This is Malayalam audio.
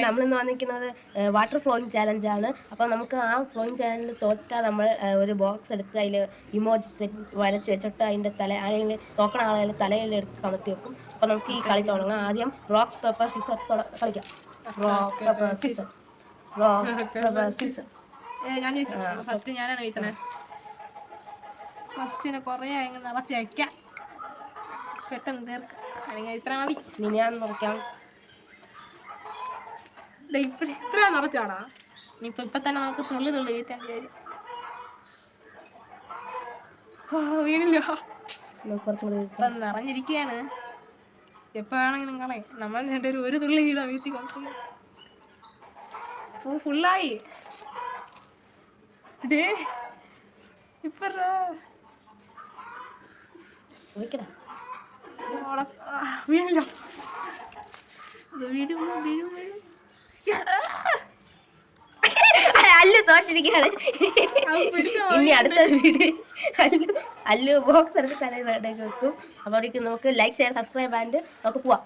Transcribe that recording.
നമ്മളിന്ന് വന്നിരിക്കുന്നത് വാട്ടർ ഫ്ലോയിങ് ചാലഞ്ചാണ്. അപ്പോൾ നമുക്ക് ആ ഫ്ലോയിങ് ചാലഞ്ചിൽ തോറ്റാൽ നമ്മൾ ഒരു ബോക്സ് എടുത്ത് അതിൽ ഇമോജി വരച്ച് വെച്ചിട്ട് അതിൻ്റെ ആരെങ്കിലും തോക്കണ ആളെ തലയിൽ എടുത്ത് കമത്തി വെക്കും. അപ്പോൾ നമുക്ക് ഈ കളി തുടങ്ങാം. ആദ്യം റോക്ക് പേപ്പർ സിസർ കളിക്കാം. Rock paper scissor, rock paper scissor. First ഞാനാണ് വീത്തണേ. ഫസ്റ്റിനെ കുറേ അങ്ങ് നിറച്ച് വയ്ക്കാം, പെട്ടെന്ന് തീർക്കാം. അല്ലെങ്കിൽ ഇത്ര മതി. ഇനി ഞാൻ നോക്കാം. ഇത്ര നിറച്ചാടാ. ഇപ്പൊ തന്നെ നമുക്ക് തുള്ളി വീറ്റാൻ വരും. വീണില്ല, ഇപ്പം നിറഞ്ഞിരിക്കുകയാണ്. എപ്പോഴാണെങ്കിലും കളയും. നമ്മൾ രണ്ടുപേരും ഒരു തുള്ളി വീതാ വീഴ്ത്തി കൊണ്ടുപോകും. ഫുള്ളായി. ഡേ ഇപ്പൊ വീണില്ല. അല്ലു തോറ്റിരിക്കുകയാണ്. ഇനി അടുത്ത വീട് അല്ലു ബോക്സ് എടുത്ത് തലയിൽ വെക്കും. അപ്പോഴേക്കും നമുക്ക് ലൈക്ക് ഷെയർ സബ്സ്ക്രൈബ് ആൻഡ് നമുക്ക് പോവാം.